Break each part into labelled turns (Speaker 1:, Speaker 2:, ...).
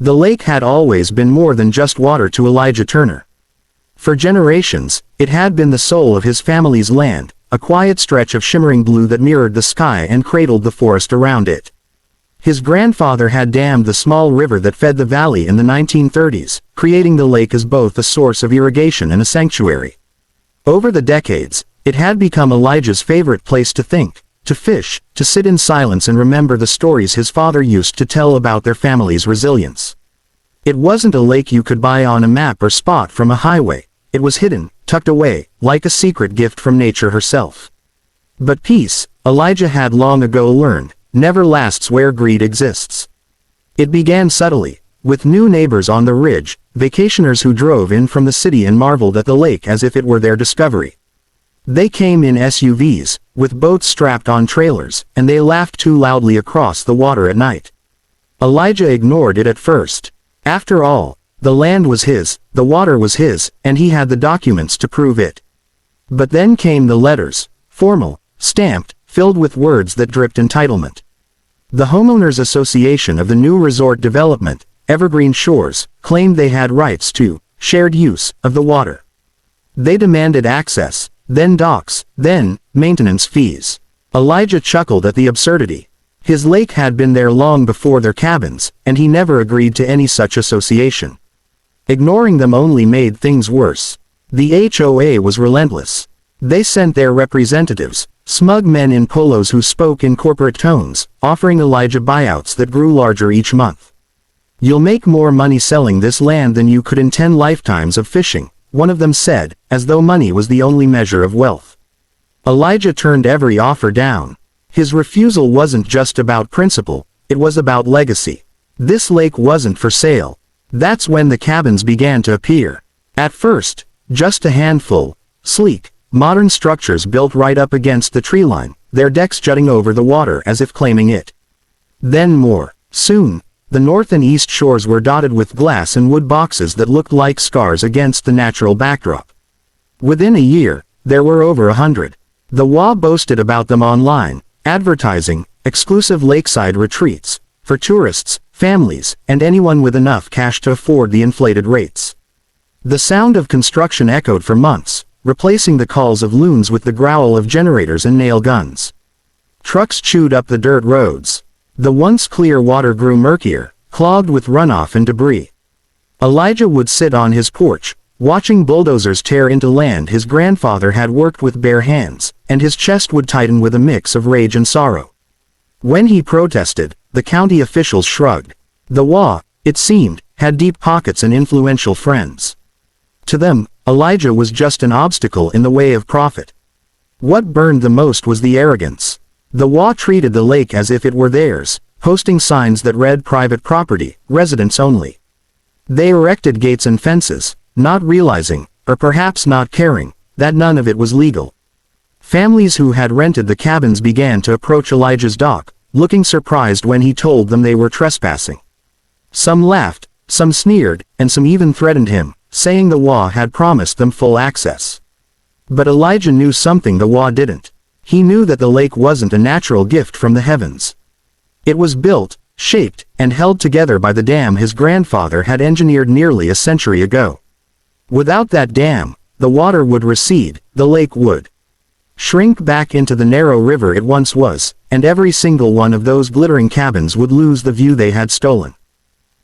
Speaker 1: The lake had always been more than just water to Elijah Turner. For generations, it had been the soul of his family's land, a quiet stretch of shimmering blue that mirrored the sky and cradled the forest around it. His grandfather had dammed the small river that fed the valley in the 1930s, creating the lake as both a source of irrigation and a sanctuary. Over the decades, it had become Elijah's favorite place to think, to fish, to sit in silence and remember the stories his father used to tell about their family's resilience. It wasn't a lake you could buy on a map or spot from a highway. It was hidden, tucked away, like a secret gift from nature herself. But peace, Elijah had long ago learned, never lasts where greed exists. It began subtly, with new neighbors on the ridge, vacationers who drove in from the city and marveled at the lake as if it were their discovery. They came in SUVs, with boats strapped on trailers, and they laughed too loudly across the water at night. Elijah ignored it at first. After all, the land was his, the water was his, and he had the documents to prove it. But then came the letters, formal, stamped, filled with words that dripped entitlement. The Homeowners Association of the new resort development, Evergreen Shores, claimed they had rights to shared use of the water. They demanded access, then docks, then maintenance fees. Elijah chuckled at the absurdity. His lake had been there long before their cabins, and he never agreed to any such association. Ignoring them only made things worse. The HOA was relentless. They sent their representatives, smug men in polos who spoke in corporate tones, offering Elijah buyouts that grew larger each month. "You'll make more money selling this land than you could in 10 lifetimes of fishing," one of them said, as though money was the only measure of wealth. Elijah turned every offer down. His refusal wasn't just about principle, it was about legacy. This lake wasn't for sale. That's when the cabins began to appear. At first, just a handful, sleek, modern structures built right up against the treeline, their decks jutting over the water as if claiming it. Then more. Soon, the north and east shores were dotted with glass and wood boxes that looked like scars against the natural backdrop. Within a year, there were over 100. The HOA boasted about them online, advertising exclusive lakeside retreats for tourists, families, and anyone with enough cash to afford the inflated rates. The sound of construction echoed for months, replacing the calls of loons with the growl of generators and nail guns. Trucks chewed up the dirt roads. The once clear water grew murkier, clogged with runoff and debris. Elijah would sit on his porch, watching bulldozers tear into land his grandfather had worked with bare hands, and his chest would tighten with a mix of rage and sorrow. When he protested, the county officials shrugged. The HOA, it seemed, had deep pockets and influential friends. To them, Elijah was just an obstacle in the way of profit. What burned the most was the arrogance. The HOA treated the lake as if it were theirs, posting signs that read private property, residents only. They erected gates and fences, not realizing, or perhaps not caring, that none of it was legal. Families who had rented the cabins began to approach Elijah's dock, looking surprised when he told them they were trespassing. Some laughed, some sneered, and some even threatened him, saying the HOA had promised them full access. But Elijah knew something the HOA didn't. He knew that the lake wasn't a natural gift from the heavens. It was built, shaped, and held together by the dam his grandfather had engineered nearly a century ago. Without that dam, the water would recede, the lake would shrink back into the narrow river it once was, and every single one of those glittering cabins would lose the view they had stolen.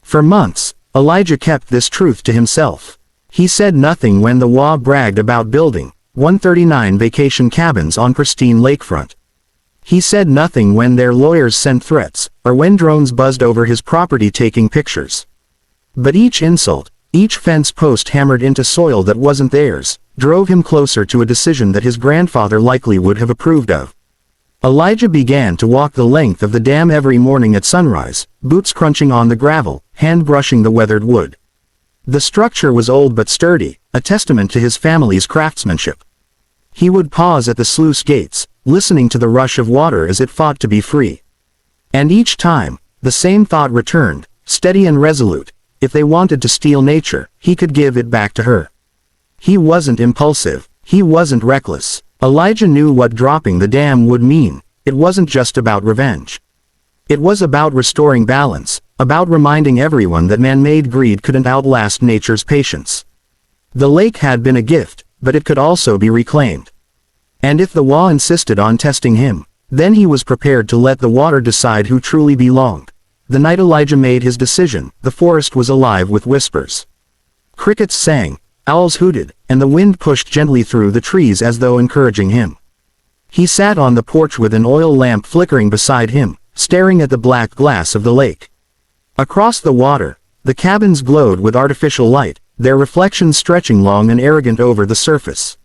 Speaker 1: For months, Elijah kept this truth to himself. He said nothing when the HOA bragged about building 139 vacation cabins on pristine lakefront. He said nothing when their lawyers sent threats, or when drones buzzed over his property taking pictures. But each insult, each fence post hammered into soil that wasn't theirs, drove him closer to a decision that his grandfather likely would have approved of. Elijah began to walk the length of the dam every morning at sunrise, boots crunching on the gravel, hand brushing the weathered wood. The structure was old but sturdy, a testament to his family's craftsmanship. He would pause at the sluice gates, listening to the rush of water as it fought to be free. And each time, the same thought returned, steady and resolute: if they wanted to steal nature, he could give it back to her. He wasn't impulsive, he wasn't reckless. Elijah knew what dropping the dam would mean. It wasn't just about revenge. It was about restoring balance, about reminding everyone that man-made greed couldn't outlast nature's patience. The lake had been a gift, but it could also be reclaimed. And if the HOA insisted on testing him, then he was prepared to let the water decide who truly belonged. The night Elijah made his decision, the forest was alive with whispers. Crickets sang, owls hooted, and the wind pushed gently through the trees as though encouraging him. He sat on the porch with an oil lamp flickering beside him, staring at the black glass of the lake. Across the water, the cabins glowed with artificial light, their reflections stretching long and arrogant over the surface.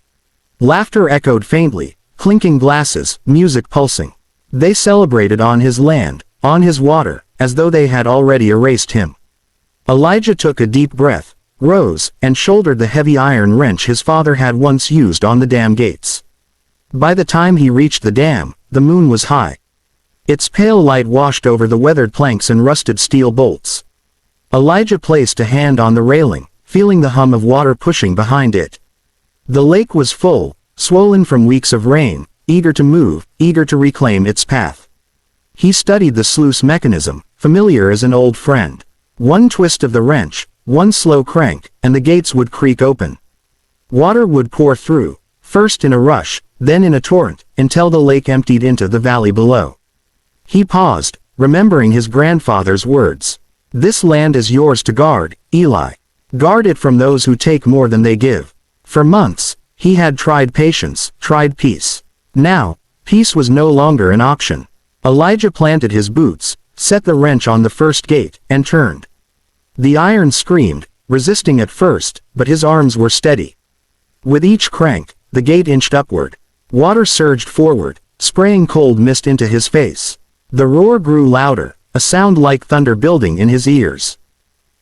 Speaker 1: Laughter echoed faintly, clinking glasses, music pulsing. They celebrated on his land, on his water, as though they had already erased him. Elijah took a deep breath, rose, and shouldered the heavy iron wrench his father had once used on the dam gates. By the time he reached the dam, the moon was high. Its pale light washed over the weathered planks and rusted steel bolts. Elijah placed a hand on the railing, feeling the hum of water pushing behind it. The lake was full, swollen from weeks of rain, eager to move, eager to reclaim its path. He studied the sluice mechanism, familiar as an old friend. One twist of the wrench, one slow crank, and the gates would creak open. Water would pour through, first in a rush, then in a torrent, until the lake emptied into the valley below. He paused, remembering his grandfather's words. "This land is yours to guard, Eli. Guard it from those who take more than they give." For months, he had tried patience, tried peace. Now, peace was no longer an option. Elijah planted his boots, set the wrench on the first gate, and turned. The iron screamed, resisting at first, but his arms were steady. With each crank, the gate inched upward. Water surged forward, spraying cold mist into his face. The roar grew louder, a sound like thunder building in his ears.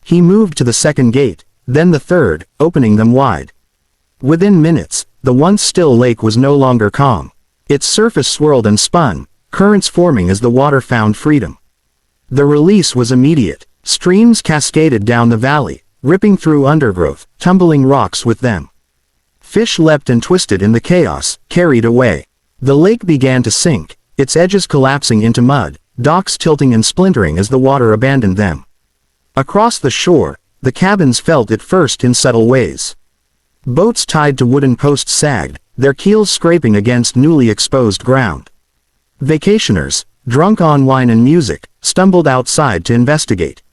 Speaker 1: He moved to the second gate, then the third, opening them wide. Within minutes, the once still lake was no longer calm. Its surface swirled and spun, currents forming as the water found freedom. The release was immediate. Streams cascaded down the valley, ripping through undergrowth, tumbling rocks with them. Fish leapt and twisted in the chaos, carried away. The lake began to sink, its edges collapsing into mud, docks tilting and splintering as the water abandoned them. Across the shore, the cabins felt it first in subtle ways. Boats tied to wooden posts sagged, their keels scraping against newly exposed ground. Vacationers, drunk on wine and music, stumbled outside to investigate.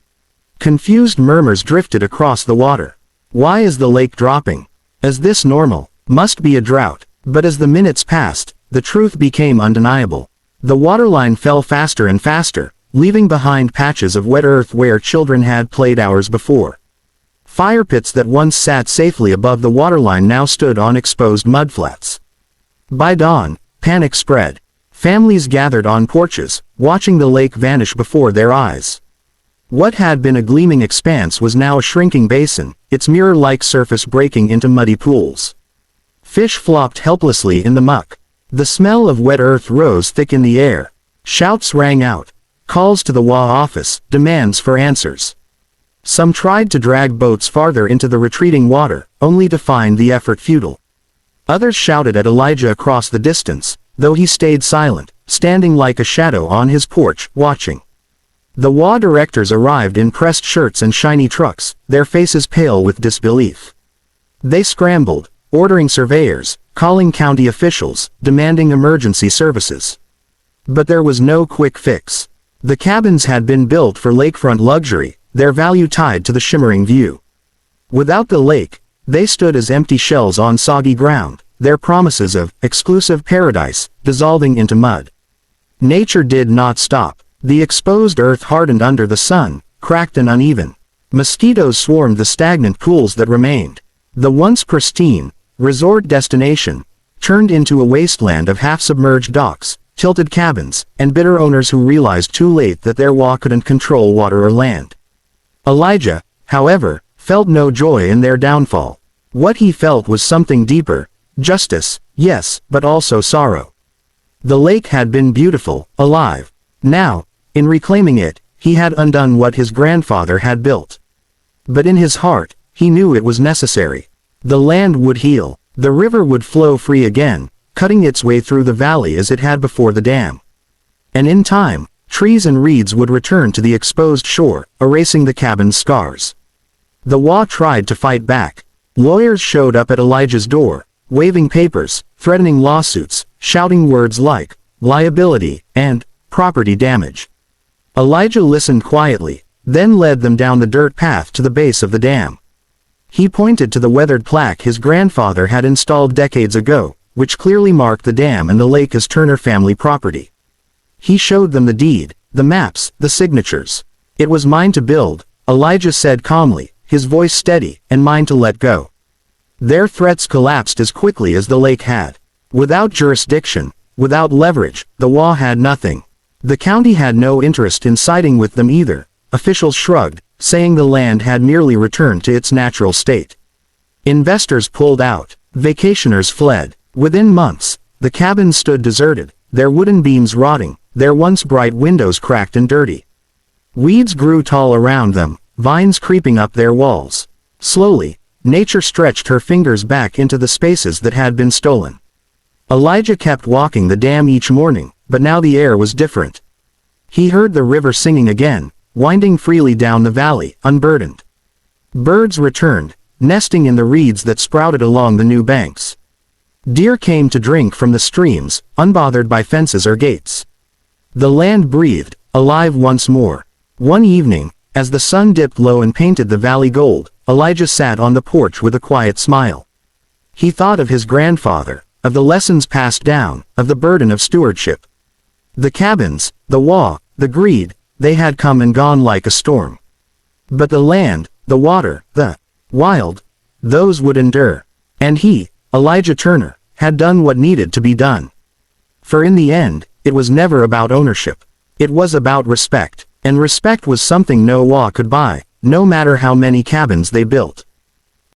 Speaker 1: Confused murmurs drifted across the water. Why is the lake dropping? Is this normal? Must be a drought. But as the minutes passed, the truth became undeniable. The waterline fell faster and faster, leaving behind patches of wet earth where children had played hours before. Fire pits that once sat safely above the waterline now stood on exposed mudflats. By dawn, panic spread. Families gathered on porches, watching the lake vanish before their eyes. What had been a gleaming expanse was now a shrinking basin, its mirror-like surface breaking into muddy pools. Fish flopped helplessly in the muck. The smell of wet earth rose thick in the air. Shouts rang out. Calls to the HOA office, demands for answers. Some tried to drag boats farther into the retreating water, only to find the effort futile. Others shouted at Elijah across the distance, though he stayed silent, standing like a shadow on his porch, watching. The HOA directors arrived in pressed shirts and shiny trucks, their faces pale with disbelief. They scrambled, ordering surveyors, calling county officials, demanding emergency services. But there was no quick fix. The cabins had been built for lakefront luxury, their value tied to the shimmering view. Without the lake, they stood as empty shells on soggy ground, their promises of exclusive paradise dissolving into mud. Nature did not stop. The exposed earth hardened under the sun, cracked and uneven. Mosquitoes swarmed the stagnant pools that remained. The once pristine, resort destination, turned into a wasteland of half-submerged docks, tilted cabins, and bitter owners who realized too late that their HOA couldn't control water or land. Elijah, however, felt no joy in their downfall. What he felt was something deeper: justice, yes, but also sorrow. The lake had been beautiful, alive. Now, in reclaiming it, he had undone what his grandfather had built. But in his heart, he knew it was necessary. The land would heal, the river would flow free again, cutting its way through the valley as it had before the dam. And in time, Trees and reeds would return to the exposed shore, erasing the cabin's scars. The HOA tried to fight back. Lawyers showed up at Elijah's door, waving papers, threatening lawsuits, shouting words like liability and property damage. Elijah listened quietly, then led them down the dirt path to the base of the dam. He pointed to the weathered plaque his grandfather had installed decades ago, which clearly marked the dam and the lake as Turner family property. He showed them the deed, the maps, the signatures. "It was mine to build," Elijah said calmly, his voice steady, "and mine to let go." Their threats collapsed as quickly as the lake had. Without jurisdiction, without leverage, the HOA had nothing. The county had no interest in siding with them either. Officials shrugged, saying the land had merely returned to its natural state. Investors pulled out. Vacationers fled. Within months, the cabins stood deserted, their wooden beams rotting, their once bright windows cracked and dirty. Weeds grew tall around them, vines creeping up their walls. Slowly, nature stretched her fingers back into the spaces that had been stolen. Elijah kept walking the dam each morning, but now the air was different. He heard the river singing again, winding freely down the valley, unburdened. Birds returned, nesting in the reeds that sprouted along the new banks. Deer came to drink from the streams, unbothered by fences or gates. The land breathed, alive once more. One evening, as the sun dipped low and painted the valley gold, Elijah sat on the porch with a quiet smile. He thought of his grandfather, of the lessons passed down, of the burden of stewardship. The cabins, the HOA, the greed, they had come and gone like a storm. But the land, the water, the wild, those would endure. And he, Elijah Turner, had done what needed to be done. For in the end, it was never about ownership. It was about respect, and respect was something no HOA could buy, no matter how many cabins they built.